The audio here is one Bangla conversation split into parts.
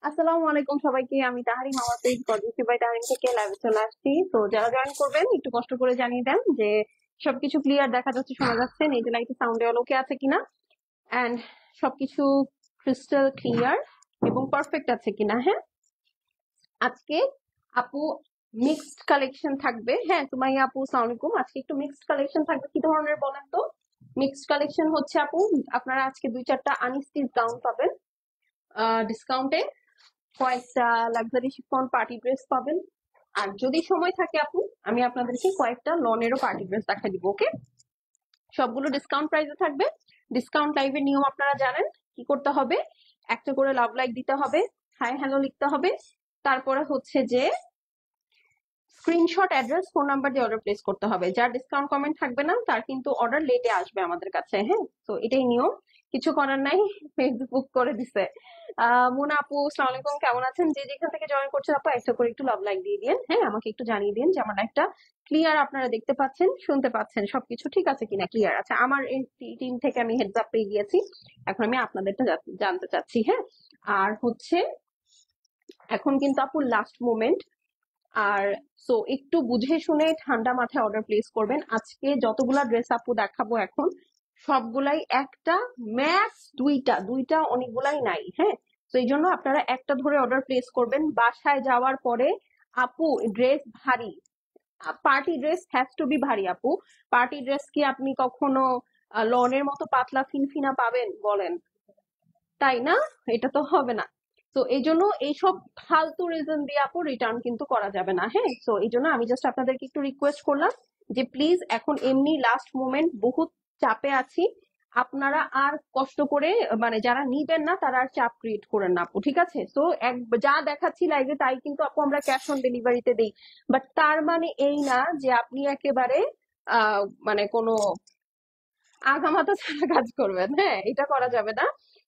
আসসালামু আলাইকুম সবাইকে। আমি তাহারিম, আমার পেজ গর্জিয়াস বাই তাহারিম থেকে লাইভে চলে আসছি। তো যারা জয়েন করবেন একটু কষ্ট করে জানিয়ে দেন যে সবকিছু ক্লিয়ার দেখা যাচ্ছে, শোনা যাচ্ছে, নিজে লাইটে সাউন্ড অল ওকে আছে কিনা, এন্ড সবকিছু ক্রিস্টাল ক্লিয়ার এবং পারফেক্ট আছে কিনা। হ্যাঁ, আজকে আপু মিক্সড কালেকশন থাকবে। হ্যাঁ, সুমাইয়া আপু আসসালামু আলাইকুম। আজকে একটু মিক্সড কালেকশন থাকবে। কি ধরনের বলেন তো? মিক্সড কালেকশন হচ্ছে আপু, আপনারা আজকে 2-4টা আনস্টিচ গাউন পাবেন ডিসকাউন্টে, কয়েকটা লাক্সারি শিফন পার্টি ড্রেস পাবেন। আর যদি সময় থাকে আপু, আমি আপনাদেরকে কয়েকটা লনেরও পার্টি ড্রেস দেখা দিব। ওকে, সবগুলো ডিসকাউন্ট প্রাইসে থাকবে। ডিসকাউন্ট লাইভের নিয়ম আপনারা জানেন। কি করতে হবে? একটা করে লাভ লাইক দিতে হবে, হাই হ্যালো লিখতে হবে, তারপরে হচ্ছে যে স্ক্রিনশট, অ্যাড্রেস, ফোন নাম্বার দিয়ে অর্ডার প্লেস করতে হবে। যার ডিসকাউন্ট কমেন্ট থাকবে না তার কিন্তু অর্ডার লেটে আসবে আমাদের কাছে। হ্যাঁ, তো এটাই নিয়ম, কিছু করার নাই। ফেসবুক করে দিছে। মুনা আপু আসসালামু আলাইকুম, কেমন আছেন? যে যেখান থেকে জয়েন করছেন আপু একটা করে একটু লাভ লাইক দিয়ে দিন। হ্যাঁ, আমাকে একটু জানিয়ে দিন যে আমার লাইভটা ক্লিয়ার আপনারা দেখতে পাচ্ছেন, শুনতে পাচ্ছেন, সবকিছু ঠিক আছে কিনা, ক্লিয়ার আছে। আমার এই টিম থেকে আমি হেডস আপ পেয়ে গিয়েছি, এখন আমি আপনাদেরটা জানতে চাচ্ছি। হ্যাঁ, আর হচ্ছে এখন কিন্তু আপু লাস্ট মোমেন্ট, আর সো একটু বুঝে শুনে ঠান্ডা মাথায় অর্ডার প্লেস করবেন। আজকে যতগুলা ড্রেস আপু দেখাবো এখন সবগুলাই একটা, ম্যাক্স দুইটা, দুইটা অনেকগুলাই নাই। হ্যাঁ, তো এই জন্য আপনারা একটা ধরে অর্ডার প্লেস করবেন। বাসায় যাওয়ার পরে আপু ড্রেস ভারী, party dress has to be ভারী আপু। পার্টি ড্রেস কি আপনি কখনো লনের মতো পাতলা ফিনফিনা পাবেন বলেন? তাই না? এটা তো হবে না। তো এই জন্য এইসব ফালতু রিজন দিয়ে আপু রিটার্ন কিন্তু করা যাবে না। হ্যাঁ, তো এই জন্য আমি জাস্ট আপনাদেরকে একটু রিকোয়েস্ট করলাম যে প্লিজ, এখন এমনি লাস্ট মোমেন্ট, বহুত চাপে আছি, আপনারা আর কষ্ট করে, মানে যারা নিবেন না তারা আর চাপ ক্রিয়েট করেন না আপু, ঠিক আছে? তো যা দেখাচ্ছি লাইভে তাই কিন্তু আপু আমরা ক্যাশ অন ডেলিভারিতে দিই, বাট তার মানে এই না যে আপনি একেবারে মানে কোনো আগামাথা ছাড়া কাজ করবেন। হ্যাঁ, এটা করা যাবে না।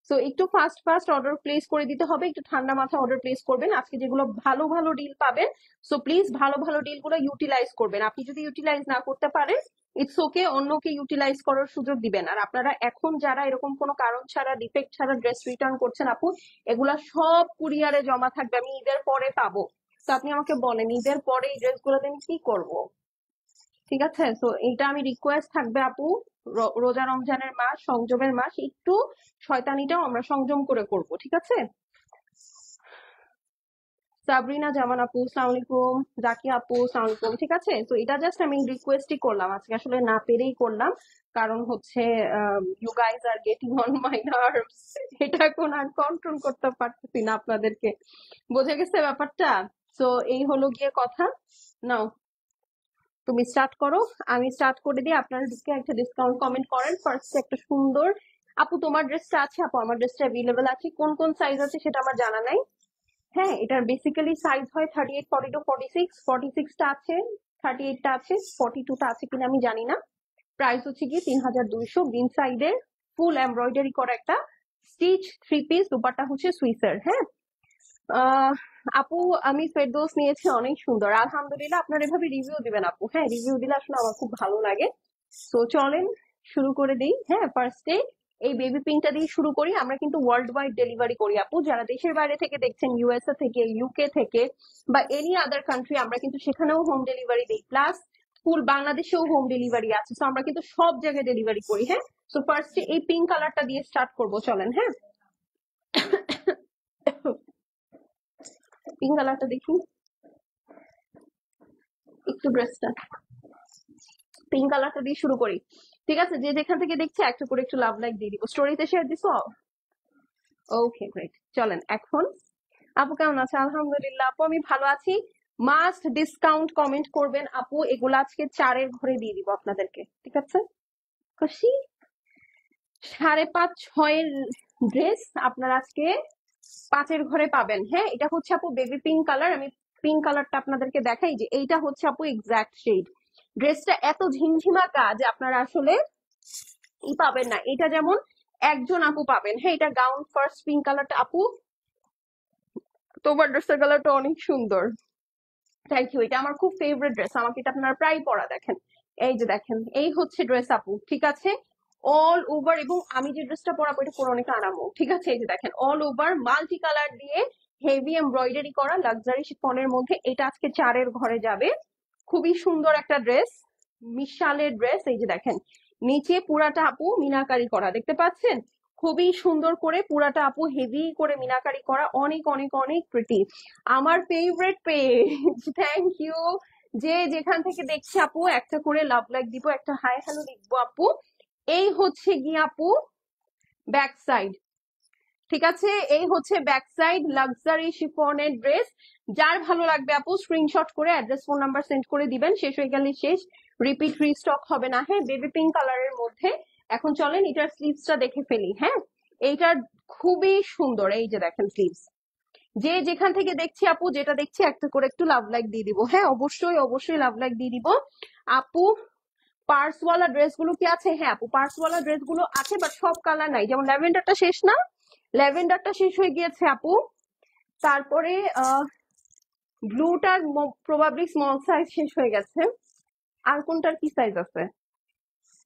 তো একটু ফাস্ট ফাস্ট অর্ডার প্লেস করে দিতে হবে, একটু ঠান্ডা মাথায় অর্ডার প্লেস করবেন। আজকে যেগুলো ভালো ভালো ডিল পাবেন, সো প্লিজ ভালো ভালো ডিল গুলো ইউটিলাইজ করবেন। আপনি যদি ইউটিলাইজ না করতে পারেন, ইটস ওকে, অন্যকে ইউটিলাইজ করার সুযোগ দিবেন। আর আপনারা এখন যারা এরকম কোনো কারণ ছাড়া, ডিফেক্ট ছাড়া ড্রেস রিটার্ন করছেন আপু, এগুলা সব কুরিয়ারে জমা থাকবে, আমি ঈদের পরে পাবো। তো আপনি আমাকে বলেন ঈদের পরে এই ড্রেসগুলো আমি কি করব? ঠিক আছে, তো এটা আমি রিকোয়েস্ট থাকবে আপু, রোজা রমজানের মাস, সংযমের মাস, একটু শয়তানিটাও আমরা সংযম করে করব, ঠিক আছে? সাবরিনা জামান আপু আসসালামু আলাইকুম, জাকিয়া আপু আসসালামু আলাইকুম। ঠিক আছে, তো এটা জাস্ট আমি রিকোয়েস্টই করলাম, আজকে আসলে না পেরেই করলাম, কারণ হচ্ছে you guys are getting on my nerves. এটা এখন আর কন্ট্রোল করতে পারতেছি না আপনাদেরকে, বোঝা গেছে ব্যাপারটা? তো এই হলো গিয়ে কথা। নাও তুমি স্টার্ট করো, আমি স্টার্ট করে দিই। আপনারা ঢুকে একটা ডিসকাউন্ট কমেন্ট করেন। ফার্স্ট একটা সুন্দর, আপু তোমার ড্রেসটা আছে? আপু আমার ড্রেসটা অ্যাভেলেবেল আছে। কোন কোন সাইজ আছে সেটা আমার জানা নাই। হ্যাঁ, এটার বেসিক্যালি সাইজ হয় 38, 42, 46। 46টা আছে, 38টা আছে, 42টা আছে কিনা আমি জানি না। প্রাইস হচ্ছে কি 3200। বিন সাইডের ফুল এমব্রয়ডারি করা একটা স্টিচ থ্রি পিস, দুপাট্টা হচ্ছে সুইসের। হ্যাঁ, আপু আমি ফেরদৌস নিয়েছি, অনেক সুন্দর আলহামদুলিল্লাহ। আপনার এভাবে রিভিউ দিবেন আপু। হ্যাঁ, রিভিউ দিলে আসলে আমার খুব ভালো লাগে। তো চলেন শুরু করে দিই। হ্যাঁ, ফার্স্টে এই বেবি পিঙ্কটা দিয়ে শুরু করি। আমরা কিন্তু ওয়ার্ল্ড ওয়াইড ডেলিভারি করি আপু, যারা দেশের বাইরে থেকে দেখছেন, ইউএসএ থেকে, ইউকে থেকে বা এনি আদার কান্ট্রি, আমরা কিন্তু সেখানেও হোম ডেলিভারি দিই। প্লাস ফুল বাংলাদেশেও হোম ডেলিভারি আছে। তো আমরা কিন্তু সব জায়গায় ডেলিভারি করি। হ্যাঁ, তো ফার্স্টে এই পিঙ্ক কালারটা দিয়ে স্টার্ট করবো, চলেন। হ্যাঁ, পিঙ্ক কালারটা দেখি একটু, ড্রেসটা পিঙ্ক কালারটা দিয়ে শুরু করি। ঠিক আছে, যে যেখান থেকে দেখছে একটা করে একটু লাভ লাইক দিয়ে দিব। স্টোরিতে শেয়ার দিছো? Okay great. চলেন এখন, আপু কেমন আছে? আলহামদুলিল্লাহ আপু আমি ভালো আছি। মাস্ট ডিসকাউন্ট কমেন্ট করবেন আপু, এগুলো আজকে 4-এর ঘরে দিয়ে দিব আপনাদেরকে, ঠিক আছে? খুশি? 5.5, 6-এর ড্রেস আপনারা আজকে 5-এর ঘরে পাবেন। হ্যাঁ, এটা হচ্ছে আপু বেবি পিঙ্ক কালার। আমি পিঙ্ক কালারটা আপনাদেরকে দেখাই, যে এইটা হচ্ছে আপু এক্সাক্ট শেড। ড্রেসটা এত ঝিমঝিমা কাজ আপনারা আসলে পাবেন না। এটা যেমন একজন আপু পাবেন। হ্যাঁ, এটা গাউন ফার্স্ট পিঙ্ক কালারটা। আপু তোমার ড্রেসের কালারটা অনেক সুন্দর, থ্যাংক ইউ। এটা আমার খুব ফেভারিট ড্রেস, আমাকে এটা আপনারা প্রায় পরা দেখেন। এই যে দেখেন, এই হচ্ছে ড্রেস আপু, ঠিক আছে? অল ওভার, এবং আমি যে ড্রেসটা পরাবো এটা পরে অনেক আরামও, ঠিক আছে? এই যে দেখেন, অল ওভার মাল্টি কালার দিয়ে হেভি এমব্রয়ডারি করা লাক্সারি শিফনের মধ্যে, এটা আজকে 4-এর ঘরে যাবে। খুবই সুন্দর একটা ড্রেস, মিশালের ড্রেস। এই যে দেখেন নিচে পুরাটা আপু মিনাকারি করা, দেখতে পাচ্ছেন? খুবই সুন্দর করে পুরাটা আপু হেভি করে মিনাকারি করা, অনেক অনেক অনেক প্রিটি। আমার ফেভারিট পেজ, থ্যাংক ইউ। যে যেখান থেকে দেখছি আপু একটা করে লাভ লাইক দিব, একটা হাই হ্যালো লিখবো আপু। এই হচ্ছে গিয়ে আপু ব্যাক সাইড, ঠিক আছে? এই হচ্ছে ব্যাক সাইড লাক্সারি শিফনের ড্রেস। যার ভালো লাগবে আপু স্ক্রিনশট করে অ্যাড্রেস ফোন নাম্বার সেন্ড করে দিবেন, শেষ হয়ে গেলে শেষ, রিপিট রিস্টক হবে না। হ্যাঁ, বেবি পিঙ্ক কালারের মধ্যে। এখন চলেন এটার স্লিভসটা দেখে ফেলি। হ্যাঁ, এইটার খুবই সুন্দর, এই যে দেখেন স্লিভস। যে যেখান থেকে দেখছি আপু, যেটা দেখছি একটা করে একটু লাভ লাইক দিয়ে দিব। হ্যাঁ, অবশ্যই অবশ্যই লাভ লাইক দিয়ে দিব আপু। পার্সওয়ালা ড্রেস গুলো কি আছে? হ্যাঁ আপু, পার্সওয়ালা ড্রেস গুলো আছে, বাট সব কালার নাই। যেমন ল্যাভেন্ডারটা শেষ না, ল্যাভেন্ডারটা শেষ হয়ে গিয়েছে আপু। তারপরে ব্লুটার প্রবাবলি স্মল সাইজ শেষ হয়ে গেছে। আর কোনটার কি সাইজ আছে?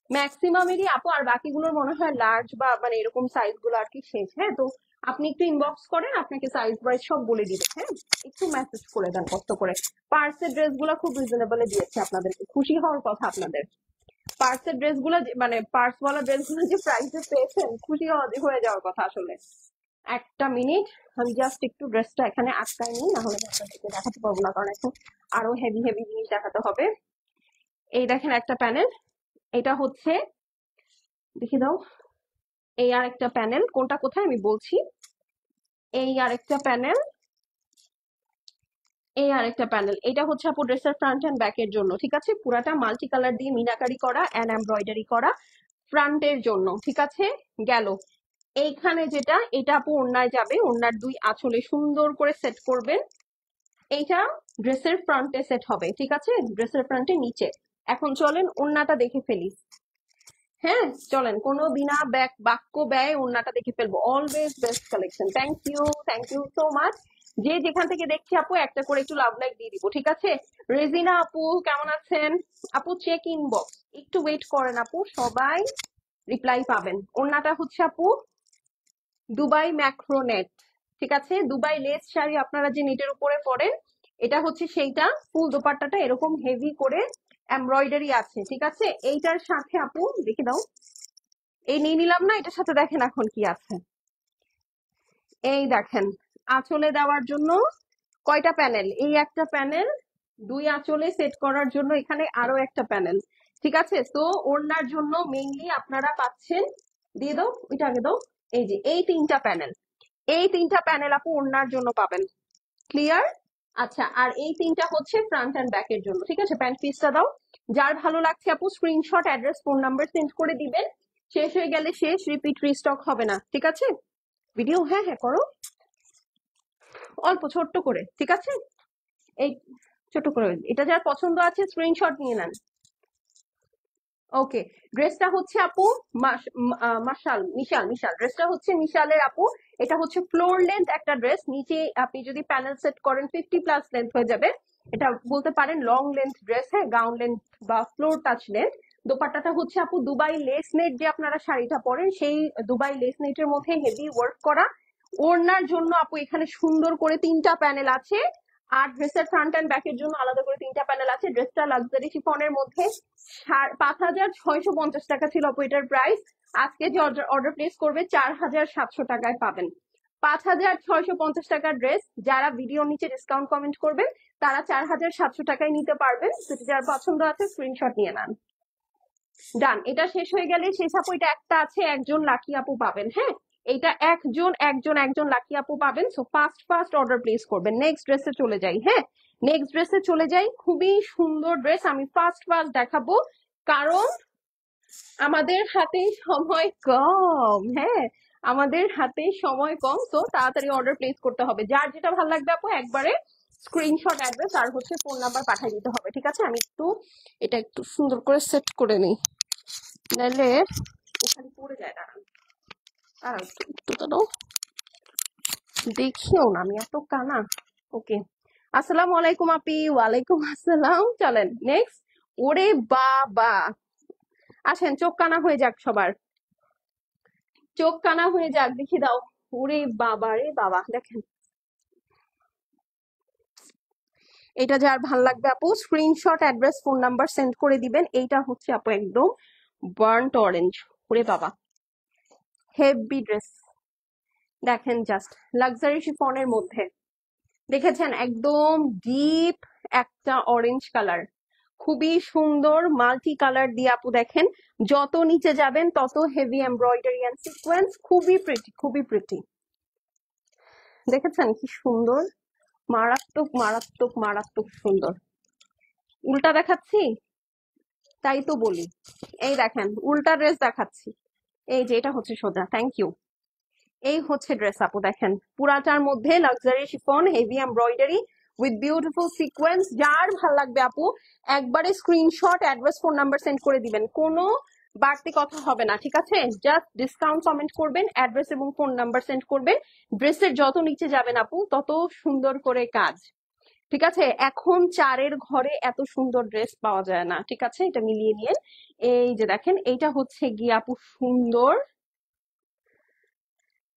ম্যাক্সিমামেরই আপু, আর বাকিগুলোর মনে হয় লার্জ বা মানে এরকম সাইজ গুলো আর কি শেষ। হ্যাঁ, তো আপনি একটু ইনবক্স করেন, আপনাকে সাইজ ওয়াইজ সব বলে দিবে। হ্যাঁ, একটু মেসেজ করে দেন কষ্ট করে। পার্সের ড্রেস গুলো খুব রিজনেবলে দিয়েছে আপনাদেরকে, খুশি হওয়ার কথা আপনাদের। পার্সের ড্রেস গুলো মানে পার্সওয়ালা ড্রেস গুলো যে প্রাইসে পেয়েছেন, খুশি হয়ে যাওয়ার কথা আসলে। একটা মিনিট, আমি জাস্ট একটু ড্রেসটা এখানে আটকায় নিই, না হলে আপনাদেরকে দেখাতে পারবো না, কারণ এখন আরো হেভি হেভি জিনিস দেখাতে হবে। এই দেখেন একটা প্যানেল, এটা হচ্ছে, দেখি দাও, এই আর একটা প্যানেল, কোনটা কোথায় আমি বলছি। এই আর একটা প্যানেল, এই আর একটা প্যানেল। এটা হচ্ছে আপু ড্রেসের ফ্রন্ট এন্ড ব্যাক এর জন্য, ঠিক আছে? পুরাটা মাল্টি কালার দিয়ে মিনাকারি করা এন্ড এমব্রয়ডারি করা ফ্রন্টের জন্য, ঠিক আছে? গেল এইখানে যেটা, এটা আপু ওড়নায় যাবে, ওড়নার 2 আঁচলে সুন্দর করে সেট করবেন। এইটা ড্রেসের ফ্রন্টে সেট হবে, ঠিক আছে? ড্রেসের ফ্রন্টে নিচে। এখন চলেন ওড়নাটা দেখে ফেলি। হ্যাঁ, চলেন, কোনো বিনা বাক্য ব্যয় ওড়নাটা দেখে ফেলবো। Always best collection, thank you so much. যে যেখান থেকে দেখছি আপু একটা করে একটু লাভ লাইক দিয়ে দিব, ঠিক আছে? রেজিনা আপু কেমন আছেন? আপু চেক ইনবক্স, একটু ওয়েট করেন আপু, সবাই রিপ্লাই পাবেন। ওড়নাটা হচ্ছে আপু দুবাই ম্যাক্রো নেট, ঠিক আছে? দুবাই লেস শাড়ি আপনারা যে নেটের উপরে পরেন, এটা হচ্ছে সেইটা। ফুল দোপাট্টাটা এরকম হেভি করে এমব্রয়ডারি আছে, ঠিক আছে? এইটার সাথে আপু দেখে দাও, এই নিয়ে নিলাম না, এটার সাথে দেখেন এখন কি আছে। এই দেখেন আঁচলে দেওয়ার জন্য কয়টা প্যানেল, এই একটা প্যানেল, 2 আঁচলে সেট করার জন্য এখানে আরো একটা প্যানেল, ঠিক আছে? তো ওড়নার জন্য মেইনলি আপনারা পাচ্ছেন, দিয়ে দাও ওইটা আগে দাও, এই যে এই 3টা প্যানেল, এই 3টা প্যানেল আপু ওড়নার জন্য পাবেন। ক্লিয়ার? আচ্ছা, আর এই 3টা হচ্ছে ফ্রন্ট এন্ড ব্যাক এর জন্য, ঠিক আছে? প্যান্ট পিসটা দাও। যার ভালো লাগছে আপু screenshot address phone number send করে দিবেন, শেষ হয়ে গেলে শেষ, রিপিট রিস্টক হবে না, ঠিক আছে? ভিডিও হ্যাঁ হ্যাঁ করো, অল্প ছোট্ট করে, ঠিক আছে? এই ছোট করে, এটা যার পছন্দ আছে স্ক্রিনশট নিয়ে নেন। ওকে, ড্রেসটা হচ্ছে আপু মিশাল ড্রেসটা হচ্ছে মিশালের আপু। এটা হচ্ছে ফ্লোর লেন্থ একটা ড্রেস, নিচে আপনি যদি প্যানেল সেট করেন 50+ লেন্থ হয়ে যাবে। এটা বলতে পারেন লং লেন্থ ড্রেস, হ্যাঁ, গাউন লেন্থ বা ফ্লোর টাচ লেন্থ। দোপাট্টাটা হচ্ছে আপু দুবাই লেস নেট, যে আপনারা শাড়িটা পরেন সেই দুবাই লেস নেটের মধ্যে হেভি ওয়ার্ক করা। ওড়নার জন্য আপু এখানে সুন্দর করে 3টা প্যানেল আছে, আর ড্রেসের ফ্রন্ট এন্ড ব্যাক এর জন্য আলাদা করে 3টা প্যানেল আছে। ড্রেসটা লাক্সারি শিফনের মধ্যে 5,650 টাকা ছিল আপু এটার প্রাইস। আজকে যে অর্ডার প্লেস করবে 4,700 টাকায় পাবেন। 5,650 টাকার ড্রেস, যারা ভিডিও নিচে ডিসকাউন্ট কমেন্ট করবেন তারা 4,700 টাকায় নিতে পারবেন। সেটা যার পছন্দ আছে স্ক্রিনশট নিয়ে নেন। ডান, এটা শেষ হয়ে গেলে শেষ আপু, এটা একটা আছে, একজন লাকি আপু পাবেন। হ্যাঁ, এটা একজন লাকি আপু পাবেন। সো ফাস্ট অর্ডার প্লেস করবেন। নেক্সট ড্রেসে চলে যাই। হ্যাঁ, নেক্সট ড্রেসে চলে যাই। খুবই সুন্দর ড্রেস, আমি ফাস্ট দেখাবো কারণ আমাদের হাতে সময় কম। হ্যাঁ, আমাদের হাতে সময় কম, তো তাড়াতাড়ি অর্ডার প্লেস করতে হবে। যার যেটা ভালো লাগবে আপু একবারে স্ক্রিনশট অ্যাড্রেস আর হচ্ছে ফোন নাম্বার পাঠিয়ে দিতে হবে, ঠিক আছে? আমি এটা একটু সুন্দর করে সেট করে নিই, নাহলে এখানে পড়ে যায়। দাঁড়ান দাঁড়ান, একটু দাঁড়াও, দেখিও না আমি এত কানা। ওকে, আসসালামু আলাইকুম আপি। ওয়ালাইকুম আসসালাম। চলেন নেক্সট। ওরে বাবা, আসেন, চোখ কানা হয়ে যাক সবার, চোখ কানা হয়ে যাক, দেখি দাও। ওরে বাবা রে বাবা, দেখেন এটা যার ভাল লাগবে আপু screenshot address phone number send করে দিবেন। এইটা হচ্ছে আপু একদম বার্ন্ট অরেঞ্জ, ওরে বাবা হেভি ড্রেস। দেখেন জাস্ট লাক্সারি শিফনের মধ্যে দেখেছেন একদম ডিপ একটা অরেঞ্জ কালার, খুবই সুন্দর মাল্টি কালার দিয়ে আপু দেখেন যত নিচে যাবেন তত হেভি এমব্রয়ডারি এন্ড সিকোয়েন্স, খুবই প্রিটি খুবই প্রিটি। দেখেছেন কি সুন্দর, মারাত্মক মারাত্মক মারাত্মক সুন্দর। উল্টা দেখাচ্ছি তাই তো বলি, এই দেখেন উল্টা ড্রেস দেখাচ্ছি, এই যে এটা হচ্ছে সোজা। Thank you. এই হচ্ছে ড্রেস আপু দেখেন পুরাটার মধ্যে luxury chiffon heavy embroidery with beautiful sequins. যার ভাল লাগবে আপু একবারে screenshot address phone number send করে দিবেন, কোনো বাড়তি কথা হবে না, ঠিক আছে? জাস্ট ডিসকাউন্ট কমেন্ট করবেন, অ্যাড্রেস এবং ফোন নাম্বার সেন্ড করবেন। ড্রেসের যত নিচে যাবেন আপু তত সুন্দর করে কাজ, ঠিক আছে? এখন 4-এর ঘরে এত সুন্দর ড্রেস পাওয়া যায় না, ঠিক আছে? এটা মিলিয়ে নিয়ে এই যে দেখেন এইটা হচ্ছে গিয়ে আপু সুন্দর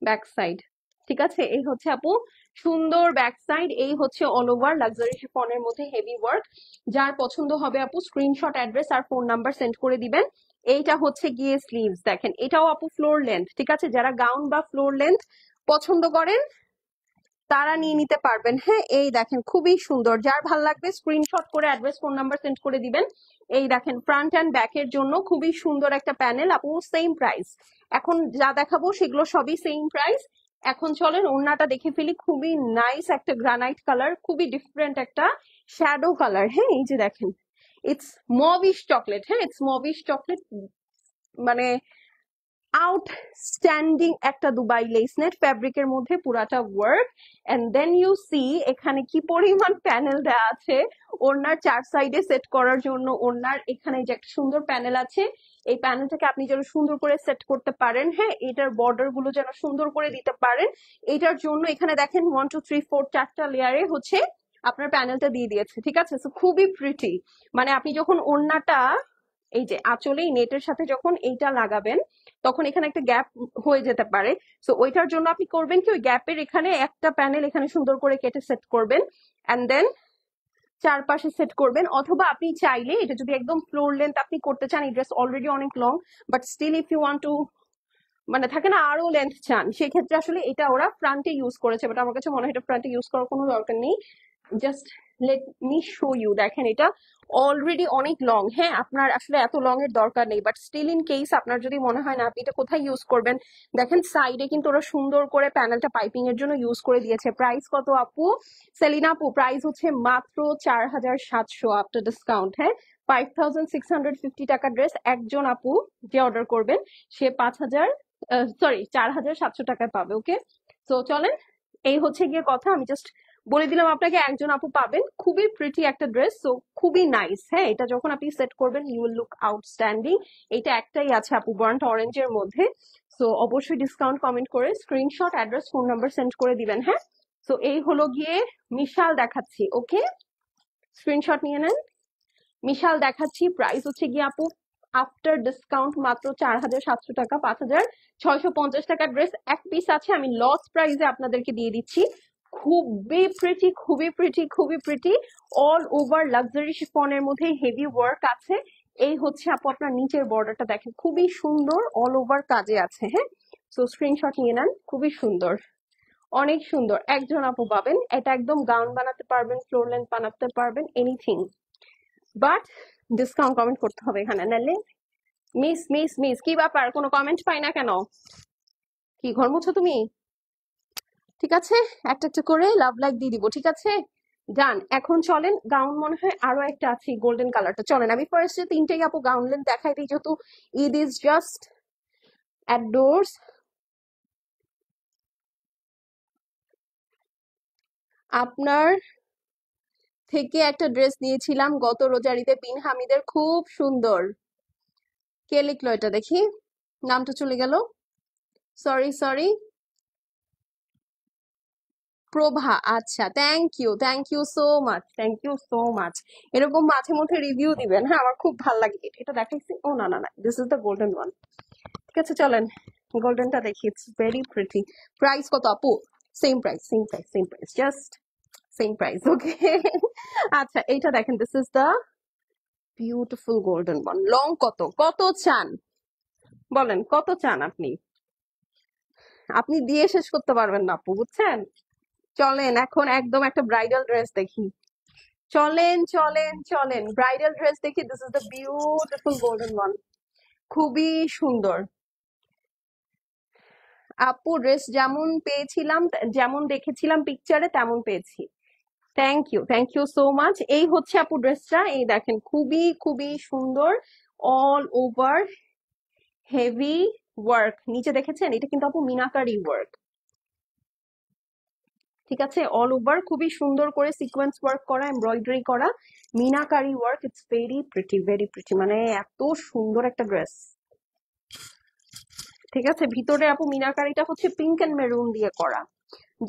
ব্যাক সাইড, ঠিক আছে? এই হচ্ছে আপু সুন্দর ব্যাক সাইড, এই হচ্ছে অল ওভার লাক্সারি শিফনের মধ্যে হেভি ওয়ার্ক। যার পছন্দ হবে আপু স্ক্রিনশট অ্যাড্রেস আর ফোন নাম্বার সেন্ড করে দিবেন। এইটা হচ্ছে গিয়ে স্লিভস, দেখেন এটাও আপু ফ্লোর লেন্থ, ঠিক আছে? যারা গাউন বা ফ্লোর লেন্থ পছন্দ করেন তারা নিয়ে নিতে পারবেন। হ্যাঁ এই দেখেন খুবই সুন্দর, যার ভাল লাগবে স্ক্রিনশট করে অ্যাড্রেস ফোন নাম্বার সেন্ড করে দিবেন। এই দেখেন ফ্রন্ট অ্যান্ড ব্যাক এর জন্য খুবই সুন্দর একটা প্যানেল আপু, সেম প্রাইস। এখন যা দেখাবো সেগুলো সবই সেম প্রাইস। এখন চলেন ওড়নাটা দেখে ফেলি, খুবই নাইস একটা গ্রানাইট কালার, খুবই ডিফারেন্ট একটা শ্যাডো কালার। হ্যাঁ এই যে দেখেন ইটস মভিশ চকলেট, হ্যাঁ ইটস মভিশ চকলেট, মানে আউটস্ট্যান্ডিং একটা দুবাই লেস নেট ফ্যাব্রিকের মধ্যে পুরাটা work. And then you see এখানে কি পরিমাণ প্যানেল দেওয়া আছে ওড়নার 4 সাইডে সেট করার জন্য। ওড়নার এখানে যে একটা সুন্দর প্যানেল আছে, এই প্যানেলটাকে আপনি যেন সুন্দর করে সেট করতে পারেন, হ্যাঁ এটার বর্ডার গুলো যেন সুন্দর করে দিতে পারেন, এটার জন্য এখানে দেখেন 1 2 3 4 4টা লেয়ারে হচ্ছে আপনার প্যানেলটা দিয়ে দিয়েছে, ঠিক আছে? সো খুবই প্রিটি, মানে আপনি যখন ওড়নাটা এই যে আঁচলে নেটের সাথে যখন এইটা লাগাবেন তখন এখানে একটা গ্যাপ হয়ে যেতে পারে। সো ওইটার জন্য আপনি করবেন কি ওই গ্যাপের এখানে একটা প্যানেল এখানে সুন্দর করে কেটে সেট করবেন, এন্ড দেন চারপাশে সেট করবেন। অথবা আপনি চাইলে এটা যদি একদম ফ্লোর লেন্থ আপনি করতে চান, এই ড্রেস অলরেডি অনেক long, but still if you want to মানে থাকে না আরো লেন্থ চান, সেক্ষেত্রে আসলে এটা ওরা ফ্রন্টে ইউজ করেছে, বাট আমার কাছে মনে হয় এটা ফ্রন্টে ইউজ করার কোনো দরকার নেই। Just let me show you, দেখেন এটা অলরেডি অনেক লং, হ্যাঁ আপনার আসলে এত লং এর দরকার নেই, বাট স্টিল ইন কেস আপনার যদি মনে হয় না আপনি এটা কোথায় ইউজ করবেন, দেখেন সাইডে কিন্তু ওরা সুন্দর করে প্যানেলটা পাইপিং এর জন্য ইউজ করে দিয়েছে। প্রাইস কত আপু? সেলিনা আপু প্রাইস হচ্ছে মাত্র 4700 আফটার ডিসকাউন্ট, হ্যাঁ 5650 টাকা ড্রেস। একজন আপু যে অর্ডার করবেন সে 4700 টাকায় পাবে, ওকে? তো চলেন এই হচ্ছে গিয়ে কথা, আমি জাস্ট বলে দিলাম আপনাকে একজন আপু পাবেন। খুবই প্রিটি একটা ড্রেস, সো খুবই নাইস। হ্যাঁ এটা যখন আপনি সেট করবেন ইউ উইল লুক আউটস্ট্যান্ডিং। এটা একটাই আছে আপু বার্ন্ট অরেঞ্জের মধ্যে, সো অবশ্যই ডিসকাউন্ট কমেন্ট করে screenshot address phone number send করে দিবেন। হ্যাঁ সো এই হলো গিয়ে মিশাল দেখাচ্ছি, ওকে স্ক্রিনশট নিয়ে নেন। মিশাল দেখাচ্ছি, প্রাইস হচ্ছে গিয়ে আপু আফটার ডিসকাউন্ট মাত্র 4700 টাকা, 5650 টাকা ড্রেস এক পিস আছে, আমি লস প্রাইসে আপনাদেরকে দিয়ে দিচ্ছি। খুবই প্রিটি খুবই প্রিটি খুবই প্রিটি, অল ওভার লাক্সারি শিফনের মধ্যে হেভি ওয়ার্ক আছে। এই হচ্ছে আপু আপনার নিচের বর্ডারটা দেখেন খুবই সুন্দর, অল ওভার কাজে আছে। হ্যাঁ সো স্ক্রিনশট নিয়ে নেন, খুবই সুন্দর অনেক সুন্দর। একজন আপু পাবেন, এটা একদম গাউন বানাতে পারবেন, ফ্লোর লেন্থ বানাতে পারবেন, এনিথিং, বাট ডিসকাউন্ট কমেন্ট করতে হবে এখানে, নাহলে মিস মিস মিস। কি ব্যাপার কোনো কমেন্ট পাই না কেন? কি ঘর মুছো তুমি? ঠিক আছে একটা একটা করে লাভ লাইক দিয়ে দিব, ঠিক আছে ডান। এখন চলেন গাউন মনে হয় আরো একটা আছে গোল্ডেন কালারটা, চলেন আমি ফার্স্টে তিনটেই আপু গাউন লেন্থ দেখাই দিই, যেহেতু ঈদ ইজ জাস্ট অ্যাডোর্স। আপনার থেকে একটা ড্রেস নিয়েছিলাম গত রোজার ঈদে বিন হামিদের, খুব সুন্দর। কে লিখলো এটা দেখি, নামটা চলে গেল, সরি সরি, প্রভা, আচ্ছা thank you so much, thank you so much. এরকম মাঝে মধ্যে রিভিউ দিবেন, হ্যাঁ আমার খুব ভালো লাগে। এটা দেখাইছি, ও না না না this is the golden one, ঠিক আছে চলেন গোল্ডেনটা দেখি, ইটস ভেরি প্রিটি। প্রাইস কত আপু? Same price same price same price, just same price, okay. আচ্ছা, এইটা দেখেন, this is the beautiful golden one. Long কত কত চান বলেন, কত চান আপনি? আপনি দিয়ে শেষ করতে পারবেন না আপু, বুঝছেন। চলেন এখন একদম একটা ব্রাইডাল ড্রেস দেখি। চলেন চলেন চলেন, ব্রাইডাল ড্রেস দেখি। This is the beautiful golden one, খুবই সুন্দর। আপু ড্রেস যেমন পেয়েছিলাম, যেমন দেখেছিলাম পিকচারে তেমন পেয়েছি। Thank you so much. এই হচ্ছে আপু ড্রেসটা, এই দেখেন খুবই খুবই সুন্দর, অল ওভার হেভি ওয়ার্ক। নিচে দেখেছেন, এটা কিন্তু আপু মিনাকারি ওয়ার্ক, ঠিক আছে। অল ওভার খুবই সুন্দর করে সিকোয়েন্স ওয়ার্ক করা, এমব্রয়ডারি করা, meenakari work. It's very pretty, মানে এত সুন্দর একটা ড্রেস, ঠিক আছে। ভিতরে আপু মিনাকারিটা হচ্ছে পিঙ্ক এন্ড মেরুন দিয়ে করা।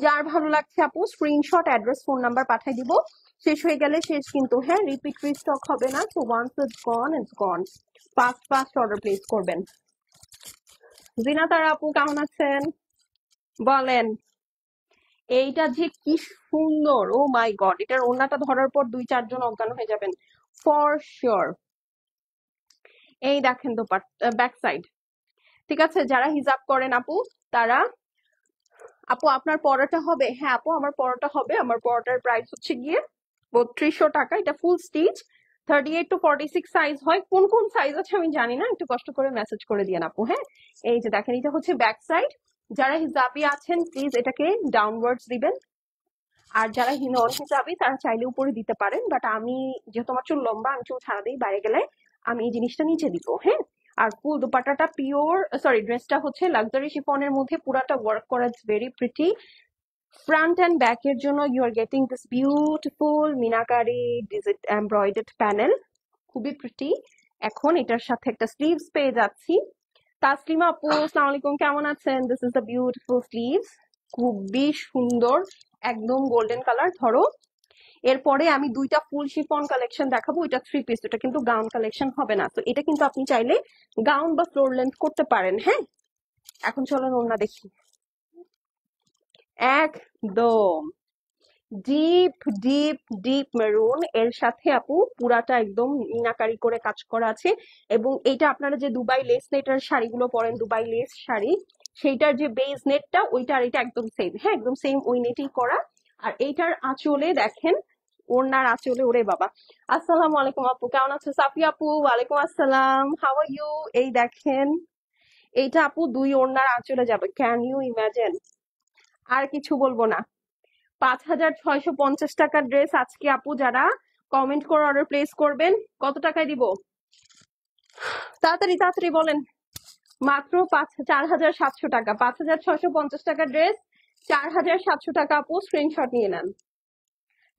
যার ভালো লাগছে আপু স্ক্রিনশট, অ্যাড্রেস, ফোন নাম্বার পাঠিয়ে দিব। শেষ হয়ে গেলে শেষ কিন্তু, হ্যাঁ, রিপিট রিস্টক হবে না। তো once it's gone it's gone. Fast order place করবেন। জিনাতারা আপু কেমন আছেন বলেন। এইটা যে কি সুন্দর, ও মাই গড, এটার ওড়নাটা ধরার পর 2-4 জন অজ্ঞান হয়ে যাবেন ফর শিওর। এই দেখেন তো ব্যাক সাইড, ঠিক আছে। যারা হিজাব করেন আপু, তারা, আপু আপনার পরাটা হবে? হ্যাঁ আপু, আমার পরাটা হবে। আমার পরাটার প্রাইস হচ্ছে গিয়ে 3200 টাকা। এটা ফুল স্টিচ, 38 to 46 সাইজ হয়। কোন কোন সাইজ আছে আমি জানি না, একটু কষ্ট করে মেসেজ করে দিয়েন আপু, হ্যাঁ। এই যে দেখেন, এটা হচ্ছে ব্যাক সাইড। যারা হিজাবি আছেন প্লিজ এটাকে ডাউনওয়ার্ডস দিবেন, আর যারা নন হিজাবি তারা চাইলে উপরে দিতে পারেন, বাট আমি যেহেতু আমার চুল লম্বা, আমি চুল ছাড়া দিই বাইরে গেলে, আমি এই জিনিসটা নিচে দিব, হ্যাঁ। আর ফুল দুপাট্টাটা পিওর, সরি, ড্রেসটা হচ্ছে লাক্সারি শিফনের মধ্যে পুরাটা ওয়ার্ক করা, it's very pretty. Front and back এর জন্য you are getting this beautiful meenakari digit embroidered panel, খুবই প্রিটি। এখন এটার সাথে একটা স্লিভস পেয়ে যাচ্ছি। তাসলিমা আপু আসসালামু আলাইকুম, কেমন আছেন? This is the beautiful sleeves, খুবই সুন্দর, একদম গোল্ডেন কালার। ধরো, এরপরে আমি 2টা ফুল শিফন কালেকশন দেখাবো। এটা 3 পিস, এটা কিন্তু গাউন কালেকশন হবে না। তো এটা কিন্তু আপনি চাইলে গাউন বা ফ্লোর লেন্থ করতে পারেন, হ্যাঁ। এখন চলেন ওড়না দেখি। একদম ডিপ ডিপ ডিপ মেরুন এর সাথে আপু পুরাটা একদম মিনাকারি করে কাজ করা আছে। এবং এটা আপনারা যে দুবাই লেস নেটের শাড়িগুলো পরেন, দুবাই লেস শাড়ি, সেইটার যে বেস নেটটা ওইটা আর এটা একদম সেম, হ্যাঁ, একদম সেম ওই নেটেই করা। আর এইটার আঁচলে দেখেন, ওড়নার আঁচলে, ওরে বাবা। আসসালামু আলাইকুম আপু, কেমন আছো? সাফিয়া আপু ওয়ালাইকুম আসসালাম, হাউ আর ইউ? এই দেখেন, এইটা আপু 2 ওড়নার আঁচলে যাবে, ক্যান ইউ ইমাজিন। আর কিছু বলবো না। 5650 টাকার ড্রেস আজকে আপু যারা কমেন্ট করে অর্ডার প্লেস করবেন, কত টাকায় দিব? তাড়াতাড়ি তাড়াতাড়ি বলেন। মাত্র 4700 টাকা। 5650 টাকার ড্রেস 4700 টাকা আপু, স্ক্রিনশট নিয়ে নেন,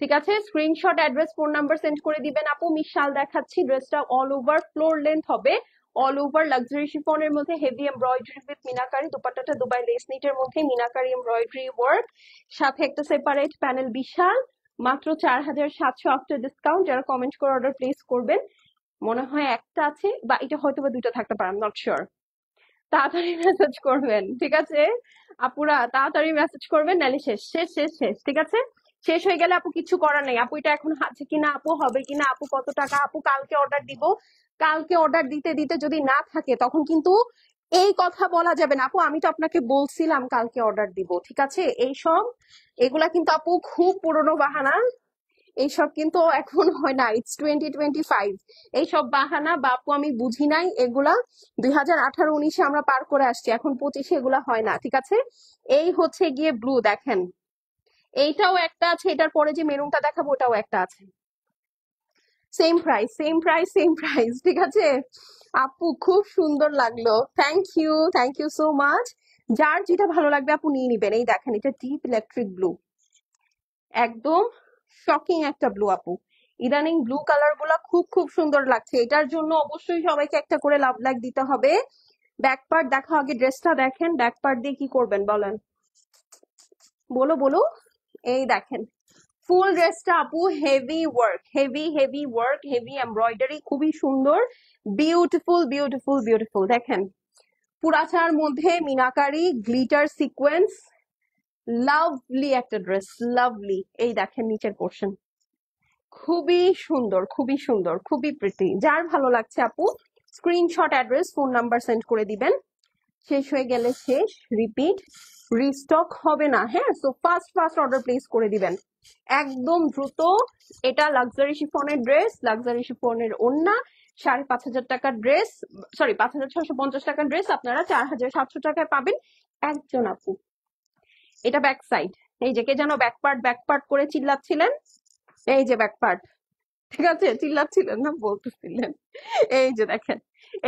ঠিক আছে। Screenshot, address, phone number send করে দিবেন আপু। মিশাল দেখাচ্ছি, ড্রেসটা অল ওভার ফ্লোর লেন্থ হবে, অল ওভার লাক্সারি শিফনের মধ্যে হেভি এমব্রয়ডারি উইথ মিনাকারি। দুপাট্টাটা দুবাই লেস নিটের মধ্যে মিনাকারি এমব্রয়ডারি ওয়ার্ক, সাথে একটা সেপারেট প্যানেল। বিশাল, মাত্র 4700 আফটার ডিসকাউন্ট। যারা কমেন্ট করে অর্ডার প্লেস করবেন, মনে হয় একটা আছে, বা এটা হয়তো বা 2টা থাকতে পারে, নট শিওর। তাড়াতাড়ি মেসেজ করবেন, ঠিক আছে আপুরা, তাড়াতাড়ি মেসেজ করবেন, নাহলে শেষ শেষ শেষ শেষ, ঠিক আছে। শেষ হয়ে গেলে আপু কিছু করার নেই। আপু এটা এখন আছে কিনা, আপু হবে কিনা, আপু কত টাকা, আপু কালকে অর্ডার দিব। কালকে অর্ডার দিতে দিতে যদি না থাকে তখন কিন্তু এই কথা বলা যাবে না। আপু আমি তো আপনাকে বলছিলাম কালকে অর্ডার দিব, ঠিক আছে। এগুলা কিন্তু আপু খুব পুরনো বাহানা, এইসব কিন্তু এখন হয় না। ইটস 2025, এইসব বাহানা বাপু আমি বুঝি নাই এগুলা। 2018-19 আমরা পার করে আসছি, এখন 25 এগুলা হয় না, ঠিক আছে। এই হচ্ছে গিয়ে ব্লু, দেখেন এইটাও একটা আছে, এটার পরে যে মেরুনটা দেখাবো ওটাও একটা আছে। Same price same price same price, ঠিক আছে। আপু খুব সুন্দর লাগলো, থ্যাংক ইউ সো মাচ। যার যেটা ভালো লাগবে আপু নিয়ে নিবেন। এই দেখেন, এটা ডিপ ইলেকট্রিক ব্লু, একদম শকিং একটা ব্লু আপু। ইদানিং ব্লু কালার গুলা খুব খুব সুন্দর লাগছে, এটার জন্য অবশ্যই সবাইকে একটা করে লাভ লাইক দিতে হবে। ব্যাক পার্ট দেখা, আগে ড্রেসটা দেখেন, ব্যাক পার্ট দিয়ে কি করবেন বলেন, বলো বলো। এই দেখেন ফুল ড্রেসটা আপু heavy work, heavy work, heavy embroidery, খুবই সুন্দর, বিউটিফুল বিউটিফুল বিউটিফুল। দেখেন পুরাচার মধ্যে মিনাকারি গ্লিটার সিকোয়েন্স, লাভলি একটা ড্রেস, লাভলি। এই দেখেন নিচের পোর্শন, খুবই সুন্দর, খুবই সুন্দর, খুবই প্রিটি। যার ভালো লাগছে আপু screenshot, address, phone number send করে দিবেন। শেষ হয়ে গেলে শেষ, রিপিট রিস্টক হবে না। হ্যাঁ, so fast fast order place করে দিবেন একদম দ্রুত। এটা লাক্সারি শিফনের ড্রেস, লাক্সারি শিফনের ওড়না, 5,500 টাকার ড্রেস, সরি 5,650 টাকার ড্রেস আপনারা 4,700 টাকায় পাবেন। একজন আপু, এটা ব্যাক সাইড। এই যে কে যেন ব্যাক পার্ট করে চিল্লাচ্ছিলেন, এই যে ব্যাক পার্ট, ঠিক আছে, চিল্লাচ্ছিলেন না, বলতেছিলেন। এই যে দেখেন,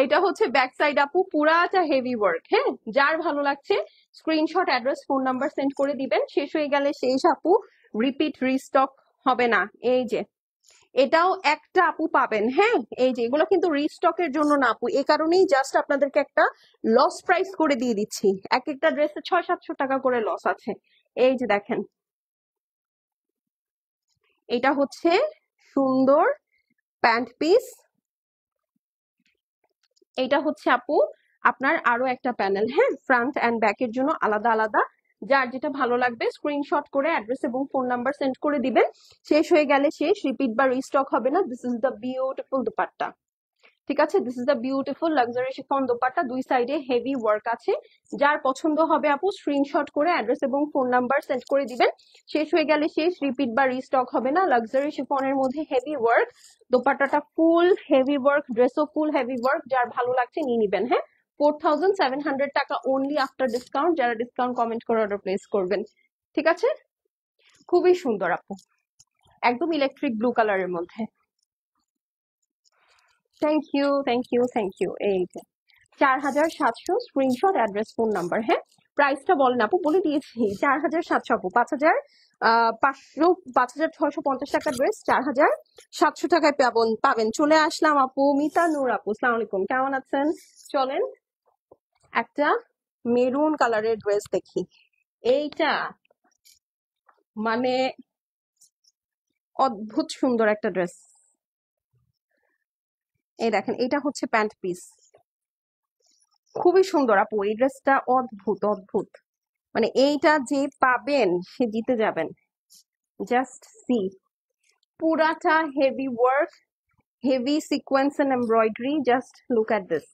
এইটা হচ্ছে ব্যাক সাইড আপু, পুরাটা হেভি ওয়ার্ক। হ্যাঁ, যার ভালো লাগছে screenshot, address, phone number send করে দিবেন। শেষ হয়ে গেলে শেষ আপু, রিপিট রিস্টক হবে না। এই যে এটাও একটা আপু পাবেন। হ্যাঁ, এই যে এগুলো কিন্তু রিস্টকের জন্য না আপু, এই কারণেই জাস্ট আপনাদেরকে একটা লস প্রাইস করে দিয়ে দিচ্ছি। এক একটা ড্রেসে 600-700 টাকা করে লস আছে। এই যে দেখেন, এটা হচ্ছে সুন্দর প্যান্ট পিস, এটা হচ্ছে আপু আপনার আরো একটা প্যানেল। হ্যাঁ, ফ্রন্ট এন্ড ব্যাকের জন্য আলাদা আলাদা। যার যেটা ভালো লাগবে স্ক্রিনশট করে অ্যাড্রেস এবং ফোন নাম্বার সেন্ড করে দিবেন। শেষ হয়ে গেলে শেষ, রিপিট বা রিস্টক হবে না। This is the beautiful dupatta, ঠিক আছে, this is the beautiful luxury chiffon dupatta, দুই সাইডে হেভি ওয়ার্ক আছে। যার পছন্দ হবে আপু স্ক্রিনশট করে অ্যাড্রেস এবং ফোন নাম্বার সেন্ড করে দিবেন। শেষ হয়ে গেলে শেষ, রিপিট বা রিস্টক হবে না। লাক্সারি শিফনের মধ্যে হেভি ওয়ার্ক, দোপাট্টাটা ফুল হেভি ওয়ার্ক, ড্রেসও ফুল হেভি ওয়ার্ক। যার ভালো লাগছে নিয়ে নিবেন। হ্যাঁ, 4,700 টাকা অনলি আফটার ডিসকাউন্ট। যারা ডিসকাউন্ট কমেন্ট করে অর্ডার প্লেস করবেন, ঠিক আছে। খুবই সুন্দর আপু, একদম ইলেকট্রিক ব্লু কালারের মধ্যে। Thank you, thank you, thank you. এই যে 4,700, স্ক্রিনশট, অ্যাড্রেস, ফোন নাম্বার। হ্যাঁ, প্রাইসটা বলেন আপু, বলে দিয়েছি 4,700 আপু, 5,650 টাকার ড্রেস 4,700 টাকায় পাবেন। চলে আসলাম আপু, মিতা নূর আপু, আসসালামু আলাইকুম, কেমন আছেন? চলেন একটা মেরুন কালারের ড্রেস দেখি। এইটা মানে অদ্ভুত সুন্দর একটা ড্রেস। এই দেখেন, এটা হচ্ছে প্যান্ট পিস, খুবই সুন্দর আপু। এই ড্রেসটা অদ্ভুত অদ্ভুত, মানে এইটা যে পাবেন সে জিতে যাবেন। জাস্ট সি, পুরাটা heavy work, heavy sequence and embroidery. Just look at this.